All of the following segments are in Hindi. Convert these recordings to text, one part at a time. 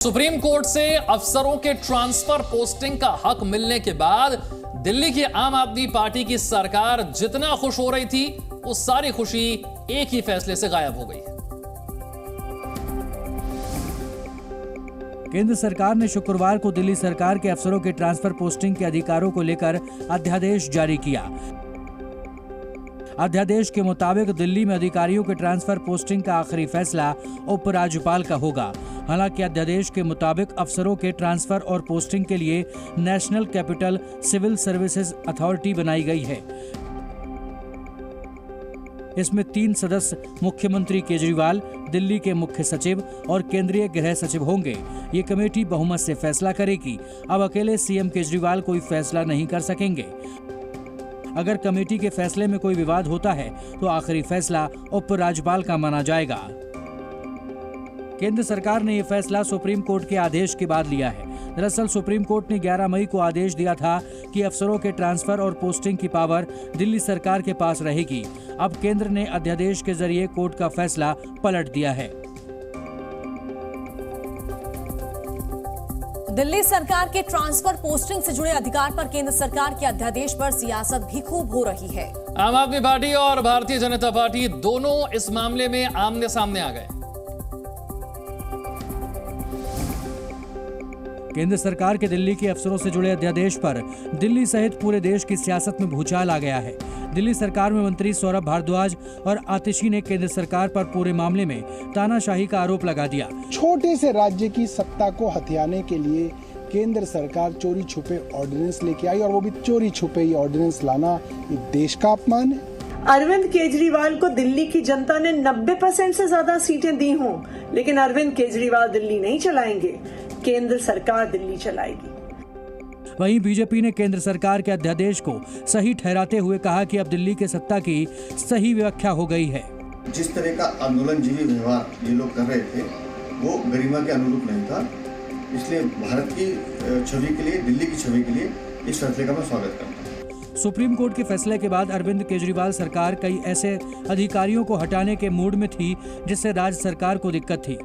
सुप्रीम कोर्ट से अफसरों के ट्रांसफर पोस्टिंग का हक मिलने के बाद दिल्ली की आम आदमी पार्टी की सरकार जितना खुश हो रही थी, वो सारी खुशी एक ही फैसले से गायब हो गई। केंद्र सरकार ने शुक्रवार को दिल्ली सरकार के अफसरों के ट्रांसफर पोस्टिंग के अधिकारों को लेकर अध्यादेश जारी किया। अध्यादेश के मुताबिक दिल्ली में अधिकारियों के ट्रांसफर पोस्टिंग का आखिरी फैसला उपराज्यपाल का होगा। हालांकि अध्यादेश के मुताबिक अफसरों के ट्रांसफर और पोस्टिंग के लिए National Capital Civil Services Authority बनाई गई है। इसमें 3 सदस्य मुख्यमंत्री केजरीवाल, दिल्ली के मुख्य सचिव और केंद्रीय गृह सचिव होंगे। ये कमेटी बहुमत से फैसला करेगी। अब अकेले सीएम केजरीवाल कोई फैसला नहीं कर सकेंगे। अगर कमेटी के फैसले में कोई विवाद होता है तो आखिरी फैसला उपराज्यपाल का माना जाएगा। केंद्र सरकार ने यह फैसला सुप्रीम कोर्ट के आदेश के बाद लिया है। दरअसल सुप्रीम कोर्ट ने 11 मई को आदेश दिया था कि अफसरों के ट्रांसफर और पोस्टिंग की पावर दिल्ली सरकार के पास रहेगी। अब केंद्र ने अध्यादेश के जरिए कोर्ट का फैसला पलट दिया है। दिल्ली सरकार के ट्रांसफर पोस्टिंग से जुड़े अधिकार पर केंद्र सरकार के अध्यादेश पर सियासत भी खूब हो रही है। आम आदमी पार्टी और भारतीय जनता पार्टी दोनों इस मामले में आमने सामने आ गए। केंद्र सरकार के दिल्ली के अफसरों से जुड़े अध्यादेश पर दिल्ली सहित पूरे देश की सियासत में भूचाल आ गया है। दिल्ली सरकार में मंत्री सौरभ भारद्वाज और आतिशी ने केंद्र सरकार पर पूरे मामले में तानाशाही का आरोप लगा दिया। छोटे से राज्य की सत्ता को हथियाने के लिए केंद्र सरकार चोरी छुपे ऑर्डिनेंस लेके आई, और वो भी चोरी छुपे ये ऑर्डिनेंस लाना ये देश का अपमान है। अरविंद केजरीवाल को दिल्ली की जनता ने 90% से ज्यादा सीटें दी हों, लेकिन अरविंद केजरीवाल दिल्ली नहीं चलाएंगे, केंद्र सरकार दिल्ली चलाएगी। वहीं बीजेपी ने केंद्र सरकार के अध्यादेश को सही ठहराते हुए कहा कि अब दिल्ली के सत्ता की सही व्याख्या हो गई है। जिस तरह का आंदोलनजीवी व्यवहार ये लोग कर रहे थे वो गरिमा के अनुरूप नहीं था। इसलिए भारत की छवि के लिए, दिल्ली की छवि के लिए इस फैसले का मैं स्वागत करता हूँ। सुप्रीम कोर्ट के फैसले के बाद अरविंद केजरीवाल सरकार कई ऐसे अधिकारियों को हटाने के मूड में थी जिससे राज्य सरकार को दिक्कत थी,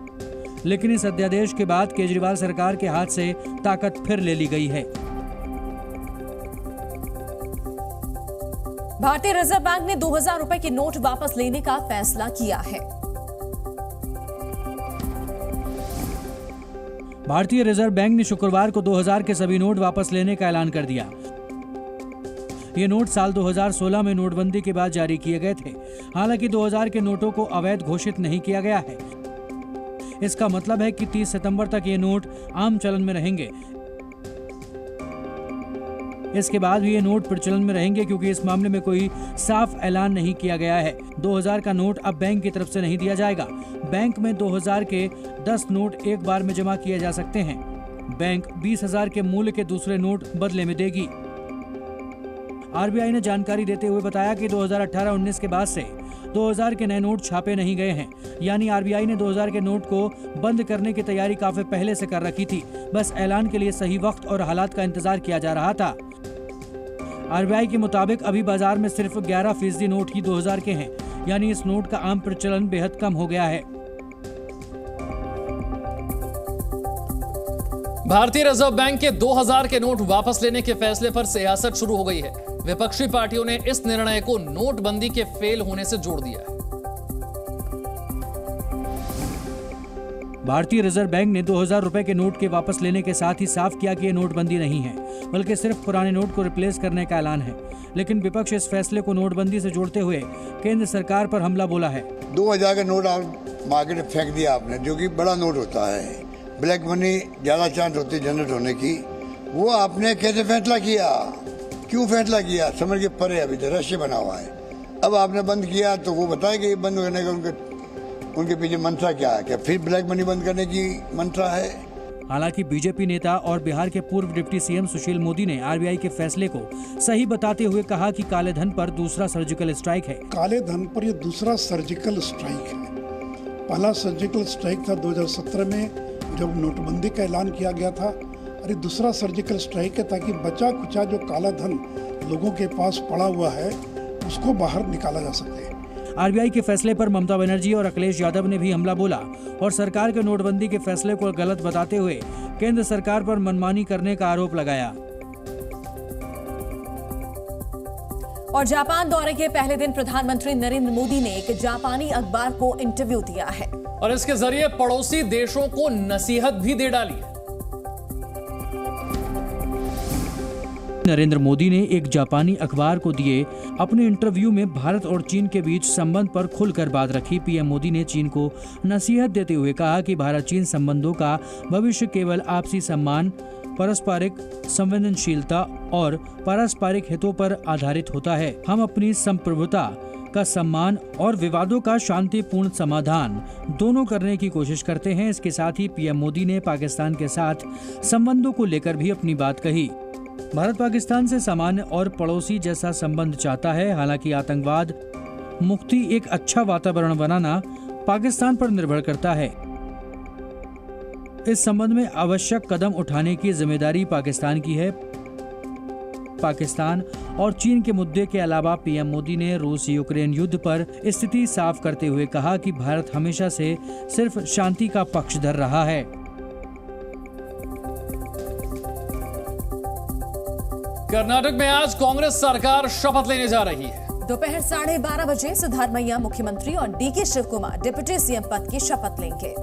लेकिन इस अध्यादेश के बाद केजरीवाल सरकार के हाथ से ताकत फिर ले ली गई है। भारतीय रिजर्व बैंक ने 2000 रुपए के नोट वापस लेने का फैसला किया है। भारतीय रिजर्व बैंक ने शुक्रवार को 2000 के सभी नोट वापस लेने का ऐलान कर दिया। ये नोट साल 2016 में नोटबंदी के बाद जारी किए गए थे। हालांकि 2000 के नोटों को अवैध घोषित नहीं किया गया है। इसका मतलब है कि 30 सितंबर तक ये नोट आम चलन में रहेंगे। इसके बाद भी ये नोट प्रचलन में रहेंगे क्योंकि इस मामले में कोई साफ ऐलान नहीं किया गया है। 2000 का नोट अब बैंक की तरफ से नहीं दिया जाएगा। बैंक में 2000 के 10 नोट एक बार में जमा किए जा सकते हैं। बैंक 20,000 के मूल्य के दूसरे नोट बदले में देगी। आरबीआई ने जानकारी देते हुए बताया कि 2018-19 के बाद से 2000 के नए नोट छापे नहीं गए हैं। यानी आरबीआई ने 2000 के नोट को बंद करने की तैयारी काफी पहले से कर रखी थी। बस ऐलान के लिए सही वक्त और हालात का इंतजार किया जा रहा था। आरबीआई के मुताबिक अभी बाजार में सिर्फ 11% नोट ही 2000 के हैं। यानी इस नोट का आम प्रचलन बेहद कम हो गया है। भारतीय रिजर्व बैंक के 2000 के नोट वापस लेने के फैसले पर सियासत शुरू हो गई है। विपक्षी पार्टियों ने इस निर्णय को नोटबंदी के फेल होने से जोड़ दिया है। भारतीय रिजर्व बैंक ने 2000 रुपए के नोट के वापस लेने के साथ ही साफ किया कि ये नोटबंदी नहीं है, बल्कि सिर्फ पुराने नोट को रिप्लेस करने का ऐलान है। लेकिन विपक्ष इस फैसले को नोटबंदी से जोड़ते हुए केंद्र सरकार पर हमला बोला है। 2000 का नोट आप मार्केट में फेंक दिया आपने, जो कि बड़ा नोट होता है, ब्लैक मनी ज्यादा चांस होती है जनरेट होने की। वो आपने कैसे फैसला किया, क्यों फैसला किया, समझ के परे अभी तो रहस्य बना हुआ है। अब आपने बंद किया तो वो बताएगा ये बंद करने का उनके पीछे मंशा क्या है, क्या फिर ब्लैक मनी बंद करने की मंशा है। हालांकि बीजेपी नेता और बिहार के पूर्व डिप्टी सीएम सुशील मोदी ने आरबीआई के फैसले को सही बताते हुए कहा कि काले धन पर दूसरा सर्जिकल स्ट्राइक है। काले धन पर ये दूसरा सर्जिकल स्ट्राइक है। पहला सर्जिकल स्ट्राइक था 2017 में जब नोटबंदी का ऐलान किया गया था, और ये दूसरा सर्जिकल स्ट्राइक है ताकि बचा कुचा जो काला धन लोगों के पास पड़ा हुआ है उसको बाहर निकाला जा सके। आरबीआई के फैसले पर ममता बनर्जी और अखिलेश यादव ने भी हमला बोला और सरकार के नोटबंदी के फैसले को गलत बताते हुए केंद्र सरकार पर मनमानी करने का आरोप लगाया। और जापान दौरे के पहले दिन प्रधानमंत्री नरेंद्र मोदी ने एक जापानी अखबार को इंटरव्यू दिया है और इसके जरिए पड़ोसी देशों को नसीहत भी दे डाली है। नरेंद्र मोदी ने एक जापानी अखबार को दिए अपने इंटरव्यू में भारत और चीन के बीच संबंध पर खुलकर बात रखी। पीएम मोदी ने चीन को नसीहत देते हुए कहा कि भारत चीन संबंधों का भविष्य केवल आपसी सम्मान, पारस्परिक संवेदनशीलता और पारस्परिक हितों पर आधारित होता है। हम अपनी संप्रभुता का सम्मान और विवादों का शांतिपूर्ण समाधान दोनों करने की कोशिश करते हैं। इसके साथ ही पीएम मोदी ने पाकिस्तान के साथ संबंधों को लेकर भी अपनी बात कही। भारत पाकिस्तान से सामान्य और पड़ोसी जैसा संबंध चाहता है। हालांकि आतंकवाद मुक्ति एक अच्छा वातावरण बनाना पाकिस्तान पर निर्भर करता है। इस संबंध में आवश्यक कदम उठाने की जिम्मेदारी पाकिस्तान की है। पाकिस्तान और चीन के मुद्दे के अलावा पीएम मोदी ने रूस यूक्रेन युद्ध पर स्थिति साफ करते हुए कहा कि भारत हमेशा से सिर्फ शांति का पक्षधर रहा है। कर्नाटक में आज कांग्रेस सरकार शपथ लेने जा रही है। दोपहर 12:30 बजे सिद्धारमैया मुख्यमंत्री और DK Shivakumar deputy CM पद की शपथ लेंगे।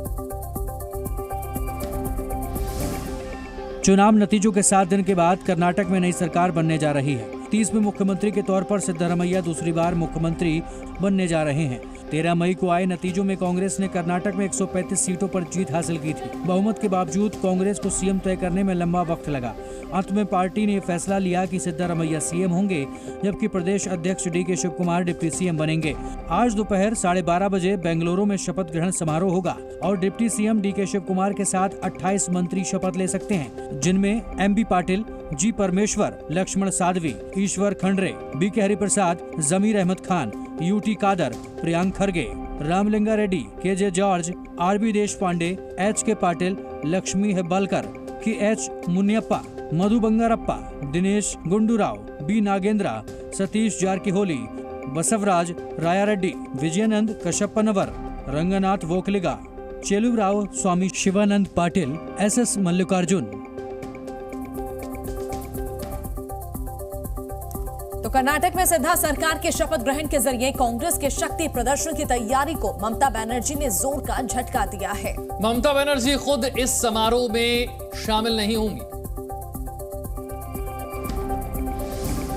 चुनाव नतीजों के 7 दिन के बाद कर्नाटक में नई सरकार बनने जा रही है। 30 में मुख्यमंत्री के तौर पर सिद्धारमैया दूसरी बार मुख्यमंत्री बनने जा रहे हैं। 13 मई को आए नतीजों में कांग्रेस ने कर्नाटक में 135 सीटों पर जीत हासिल की थी। बहुमत के बावजूद कांग्रेस को सीएम तय करने में लंबा वक्त लगा। अंत में पार्टी ने फैसला लिया कि सिद्धारमैया सीएम होंगे, जबकि प्रदेश अध्यक्ष DK Shivakumar deputy CM बनेंगे। आज दोपहर 12:30 बजे बेंगलुरु में शपथ ग्रहण समारोह होगा और deputy CM DK Shivakumar के साथ 28 मंत्री शपथ ले सकते हैं, जिनमें MB Patil, G Parameshwara, Laxman Savadi, Eshwar Khandre, BK Hariprasad, Zameer Ahmed Khan, UT Khader, Priyank Kharge, Ramalinga Reddy, KJ George, RB Desh Pande, HK. Patil, Lakshmi Hebbalkar, KH. Muniyappa, Madhu Bangarappa, Dinesh Gundu Rao, B Nagendra, Satish Jarkiholi, Basavaraj Rayareddy, Vijayanand Kashappanavar, Ranganath Vokkaliga, Cheluvaraya Swamy Shivanand Patil, SS. Mallikarjun. तो कर्नाटक में सिद्धा सरकार के शपथ ग्रहण के जरिए कांग्रेस के शक्ति प्रदर्शन की तैयारी को ममता बनर्जी ने जोर का झटका दिया है। ममता बनर्जी खुद इस समारोह में शामिल नहीं होंगी।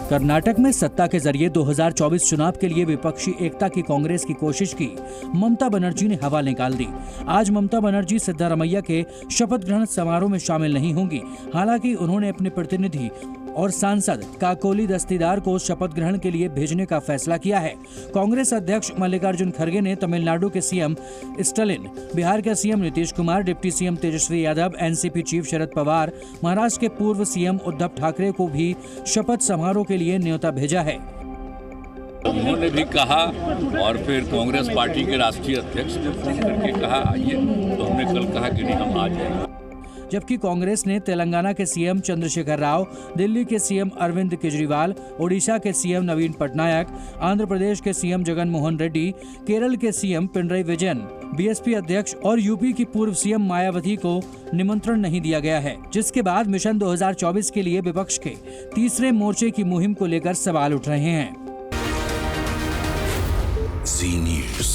कर्नाटक में सत्ता के जरिए 2024 चुनाव के लिए विपक्षी एकता की कांग्रेस की कोशिश की ममता बनर्जी ने हवा निकाल दी। आज ममता बनर्जी सिद्धारमैया के शपथ ग्रहण समारोह में शामिल नहीं होंगी। हालांकि उन्होंने अपने प्रतिनिधि और सांसद काकोली दस्तीदार को शपथ ग्रहण के लिए भेजने का फैसला किया है। कांग्रेस अध्यक्ष मल्लिकार्जुन खड़गे ने तमिलनाडु के सीएम स्टालिन, बिहार के CM Nitish Kumar, deputy CM Tejashwi Yadav, NCP chief Sharad Pawar, Maharashtra के पूर्व सीएम उद्धव ठाकरे को भी शपथ समारोह के लिए न्योता भेजा है। उन्होंने भी कहा और फिर कांग्रेस पार्टी के राष्ट्रीय अध्यक्ष ने फोन करके कहा आइए, तो हमने कल कहा कि नहीं हम आ जाएंगे। जबकि कांग्रेस ने तेलंगाना के सीएम चंद्रशेखर राव, दिल्ली के सीएम अरविंद केजरीवाल, ओडिशा के सीएम नवीन पटनायक, आंध्र प्रदेश के सीएम जगन मोहन रेड्डी, केरल के सीएम पिनराई विजयन, बीएसपी अध्यक्ष और यूपी की पूर्व सीएम मायावती को निमंत्रण नहीं दिया गया है, जिसके बाद मिशन 2024 के लिए विपक्ष के तीसरे मोर्चे की मुहिम को लेकर सवाल उठ रहे हैं। जी न्यूज़।